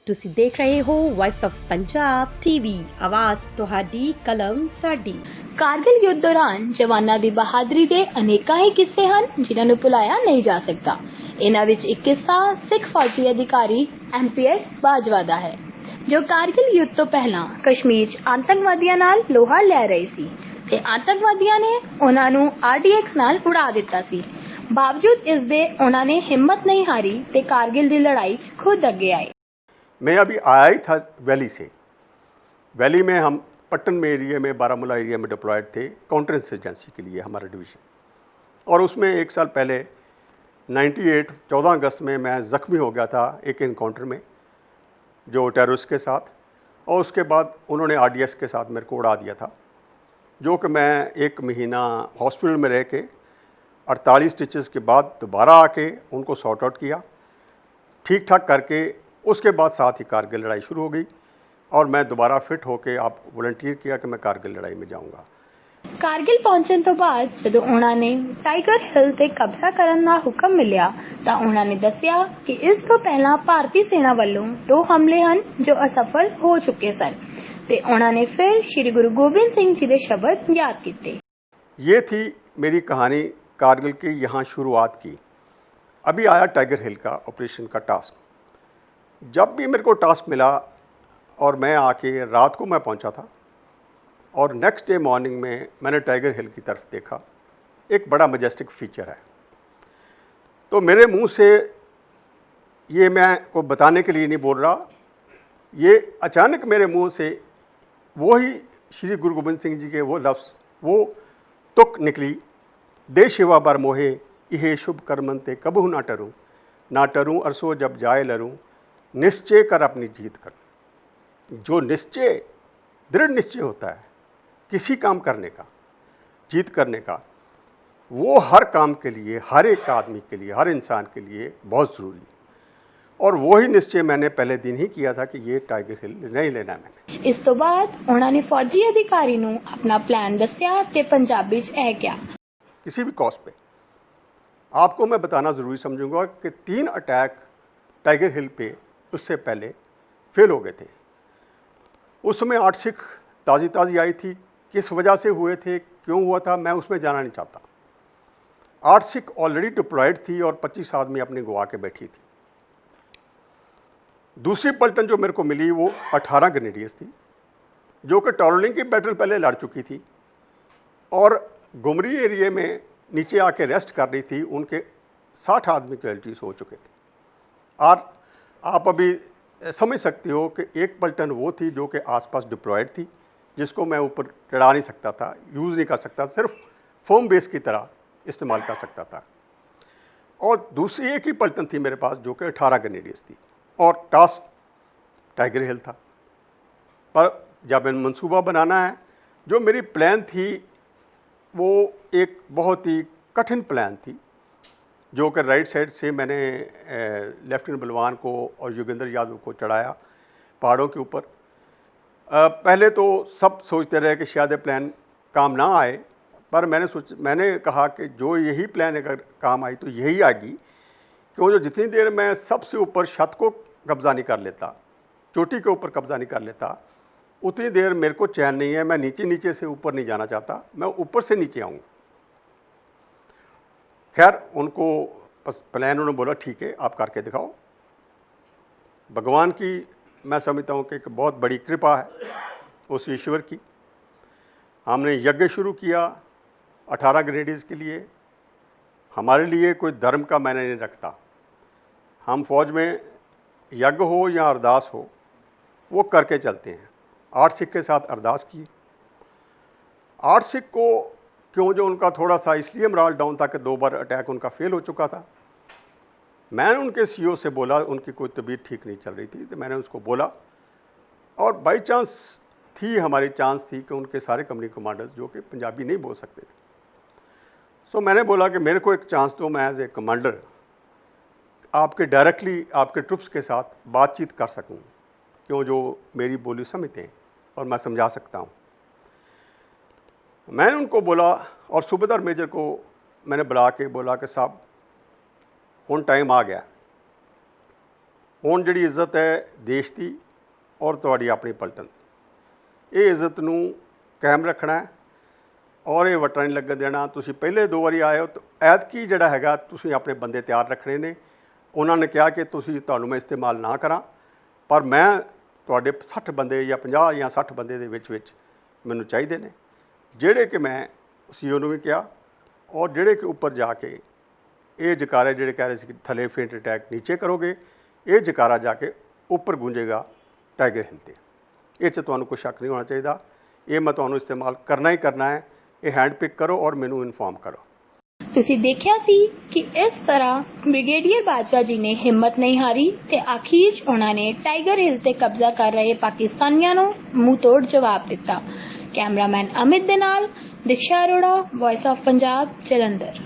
ਤੁਸੀਂ ਦੇਖ ਰਹੇ ਹੋ ਵਾਇਸ ਆਫ ਪੰਜਾਬ ਟੀਵੀ ਆਵਾਜ਼ ਤੁਹਾਡੀ ਕਲਮ ਸਾਡੀ। ਕਾਰਗਿਲ ਯੁੱਧ ਦੌਰਾਨ ਜਵਾਨਾਂ ਦੀ ਬਹਾਦਰੀ ਦੇ ਅਨੇਕਾਂ ਹੀ ਕਿੱਸੇ ਹਨ ਜਿਨ੍ਹਾਂ ਨੂੰ ਭੁਲਾਇਆ ਨਹੀਂ ਜਾ ਸਕਦਾ। ਇਹਨਾਂ ਵਿੱਚ ਇੱਕ ਕਿੱਸਾ ਸਿੱਖ ਫੌਜੀ ਅਧਿਕਾਰੀ MPS ਬਾਜਵਾ ਦਾ ਹੈ, ਜੋ ਕਾਰਗਿਲ ਯੁੱਧ ਤੋਂ ਪਹਿਲਾਂ ਕਸ਼ਮੀਰ 'ਚ ਆਤੰਕਵਾਦੀਆਂ ਨਾਲ ਲੋਹਾ ਲੈ ਰਹੇ ਸੀ ਤੇ ਆਤੰਕਵਾਦੀਆਂ ਨੇ ਉਹਨਾਂ ਨੂੰ RDX ਨਾਲ ਉਡਾ ਦਿੱਤਾ ਸੀ। बावजूद इसके उन्होंने हिम्मत नहीं हारी ते कारगिल की लड़ाई खुद अगे आए। मैं अभी आया ही था वैली से। वैली में हम पट्टन में एरिया में बारामूला एरिया में डिप्लॉयड थे काउंटर इंसर्जेंसी के लिए हमारा डिवीज़न। और उसमें एक साल पहले 98 14 अगस्त में मैं ज़ख्मी हो गया था एक इनकाउंटर में जो टेररिस्ट के साथ, और उसके बाद उन्होंने RDX के साथ मेरे को उड़ा दिया था, जो कि मैं 1 महीना हॉस्पिटल में रह के 48 स्टिचेस के बाद दोबारा आके उनको सॉर्ट आउट किया, ठीक ठाक करके उसके बाद साथ ही कारगिल लड़ाई शुरू हो गई और मैं दोबारा फिट होके आप वॉलंटियर किया कि मैं कारगिल लड़ाई में जाऊंगा। कारगिल पहुंचने तो बाद जदों उन्होंने टाइगर हिल ते कब्जा करने का हुक्म मिलिया तो उन्होंने दस्सिया कि इस तो पहला भारतीय सेना वालों 2 हमले हैं जो असफल हो चुके सन ते उन्होंने फिर श्री गुरु गोबिंद सिंह जी के शब्द याद किए। ये थी मेरी कहानी कारगिल की यहाँ शुरुआत की। अभी आया टाइगर हिल का ऑपरेशन का टास्क। जब भी मेरे को टास्क मिला और मैं आके रात को मैं पहुँचा था और नेक्स्ट डे मॉर्निंग में मैंने टाइगर हिल की तरफ देखा। एक बड़ा मजेस्टिक फीचर है। तो मेरे मुंह से ये मैं को बताने के लिए नहीं बोल रहा, ये अचानक मेरे मुंह से वही श्री गुरु गोबिंद सिंह जी के वो लफ्ज़, वो तुक निकली, दे शिवा बर मोहे इहे शुभ कर्मन ते कबहू ना टरूं अरसो जब जाए लरूं, निश्चय कर अपनी जीत कर। जो निश्चय, दृढ़ निश्चय होता है किसी काम करने का, जीत करने का, वो हर काम के लिए, हर एक आदमी के लिए, हर इंसान के लिए बहुत ज़रूरी है। और वही निश्चय मैंने पहले दिन ही किया था कि ये टाइगर हिल नहीं लेना मैंने। इस तो बाद उन्होंने फौजी अधिकारी नूं अपना प्लान दस्या ते पंजाबी च ऐ क्या। किसी भी कॉस्ट पे आपको मैं बताना ज़रूरी समझूंगा कि 3 अटैक टाइगर हिल पे उससे पहले फेल हो गए थे। उस समय 8 सिख ताज़ी आई थी, किस वजह से हुए थे, क्यों हुआ था, मैं उसमें जाना नहीं चाहता। 8 सिख ऑलरेडी डिप्लॉयड थी और 25 आदमी अपने गोवा के बैठी थी। दूसरी पलटन जो मेरे को मिली वो 18 ग्रेनेडियर्स थी, जो कि टॉलोलिंग की बैटल पहले लड़ चुकी थी और गुमरी एरिया में नीचे आके रेस्ट कर रही थी। उनके 60 आदमी कैजुअल्टीज हो चुके थे। और आप अभी समझ सकते हो कि एक पलटन वो थी जो कि आसपास डिप्लॉयड थी, जिसको मैं ऊपर चढ़ा नहीं सकता था, यूज़ नहीं कर सकता, सिर्फ फोम बेस की तरह इस्तेमाल कर सकता था। और दूसरी एक ही पलटन थी मेरे पास जो कि 18 ग्रेनेडियर्स थी और टास्क टाइगर हिल था। पर जब मंसूबा बनाना है, जो मेरी प्लान थी वो एक बहुत ही कठिन प्लान थी, जो कि राइट साइड से मैंने लेफ्टिनेंट बलवान को और योगेंद्र यादव को चढ़ाया पहाड़ों के ऊपर। पहले तो सब सोचते रहे कि शायद प्लान काम ना आए, पर मैंने कहा कि जो यही प्लान अगर काम आई तो यही आएगी, क्यों जो जितनी देर मैं सबसे ऊपर छत को कब्ज़ा नहीं कर लेता, चोटी के ऊपर कब्ज़ा नहीं कर लेता, उतनी देर मेरे को चैन नहीं है। मैं नीचे से ऊपर नहीं जाना चाहता, मैं ऊपर से नीचे आऊँगा। खैर उनको प्लान उन्होंने बोला ठीक है आप करके दिखाओ। भगवान की मैं समझता हूँ कि एक बहुत बड़ी कृपा है उस ईश्वर की। हमने यज्ञ शुरू किया 18 ग्रेनेडियर्स के लिए। हमारे लिए कोई धर्म का मैंने नहीं रखता, हम फौज में यज्ञ हो या अरदास हो वो करके चलते हैं। 8 सिख के साथ अरदास की। 8 सिख को क्यों जो उनका थोड़ा सा इसलिए मोरल डाउन था कि 2 बार अटैक उनका फेल हो चुका था। मैंने उनके CEO से बोला, उनकी कोई तबीयत ठीक नहीं चल रही थी, तो मैंने उसको बोला और बाई चांस थी, हमारी चांस थी कि उनके सारे कंपनी कमांडर्स जो कि पंजाबी नहीं बोल सकते थे। सो मैंने बोला कि मेरे को एक चांस दो, मैं एज ए कमांडर आपके डायरेक्टली आपके ट्रुप्स के साथ बातचीत कर सकूं, क्यों जो मेरी बोली समझते हैं और मैं समझा सकता हूं। मैंने उनको बोला और सूबेदार मेजर को मैंने बुला के बोला कि साहब हुन टाइम आ गया, ਹੁਣ ਜਿਹੜੀ ਇੱਜ਼ਤ ਹੈ ਦੇਸ਼ ਦੀ ਔਰ ਤੁਹਾਡੀ ਆਪਣੀ ਪਲਟਨ ਦੀ, ਇਹ ਇੱਜ਼ਤ ਨੂੰ ਕਾਇਮ ਰੱਖਣਾ ਹੈ ਔਰ ਇਹ ਵਟਾਂ ਨਹੀਂ ਲੱਗਣ ਦੇਣਾ। ਤੁਸੀਂ ਪਹਿਲੇ 2 ਵਾਰੀ ਆਏ ਹੋ, ਐਤਕੀ ਜਿਹੜਾ ਹੈਗਾ ਤੁਸੀਂ ਆਪਣੇ ਬੰਦੇ ਤਿਆਰ ਰੱਖਣੇ ਨੇ। ਉਹਨਾਂ ਨੇ ਕਿਹਾ ਕਿ ਤੁਹਾਨੂੰ ਮੈਂ ਇਸਤੇਮਾਲ ਨਾ ਕਰਾਂ, ਪਰ ਮੈਂ ਤੁਹਾਡੇ 60 ਬੰਦੇ ਜਾਂ 50 ਜਾਂ 60 ਬੰਦੇ ਦੇ ਵਿੱਚ ਮੈਨੂੰ ਚਾਹੀਦੇ ਨੇ, ਜਿਹੜੇ ਕਿ ਮੈਂ CEO ਨੂੰ ਵੀ ਕਿਹਾ ਔਰ ਜਿਹੜੇ ਕਿ ਉੱਪਰ ਜਾ ਕੇ ਇਹ ਜਕਾਰੇ ਜਿਹੜੇ ਕਹਿ ਰਹੇ ਸੀ ਕਿ ਥੱਲੇ ਫੇਂਟ ਅਟੈਕ ਨੀਚੇ ਕਰੋਗੇ, ਇਹ ਜਕਾਰਾ ਜਾ ਕੇ ਉੱਪਰ ਗੂੰਜੇਗਾ ਟਾਈਗਰ ਹਿੱਲ 'ਤੇ। ਇਹ 'ਚ ਤੁਹਾਨੂੰ ਕੋਈ ਸ਼ੱਕ ਨਹੀਂ ਹੋਣਾ ਚਾਹੀਦਾ। ਇਹ ਮੈਂ ਤੁਹਾਨੂੰ ਇਸਤੇਮਾਲ ਕਰਨਾ ਹੀ ਕਰਨਾ ਹੈ। ਇਹ ਹੈਂਡ ਪਿਕ ਕਰੋ ਔਰ ਮੈਨੂੰ ਇਨਫੋਰਮ ਕਰੋ। ਤੁਸੀਂ ਦੇਖਿਆ ਸੀ ਕਿ ਇਸ ਤਰ੍ਹਾਂ ਬ੍ਰਿਗੇਡੀਅਰ ਬਾਜਵਾ ਜੀ ਨੇ ਹਿੰਮਤ ਨਹੀਂ ਹਾਰੀ ਤੇ ਆਖਿਰ 'ਚ ਉਹਨਾਂ ਨੇ ਟਾਈਗਰ ਹਿੱਲ ਤੇ ਕਬਜ਼ਾ ਕਰ ਰਹੇ ਪਾਕਿਸਤਾਨੀਆਂ ਨੂੰ ਮੂੰਹ ਤੋੜ ਜਵਾਬ ਦਿੱਤਾ। ਕੈਮਰਾਮੈਨ ਅਮਿਤ ਦੇ ਨਾਲ ਦਿਕਸ਼ਾ ਅਰੋੜਾ, ਵੌਇਸ ਆਫ ਪੰਜਾਬ, ਜਲੰਧਰ।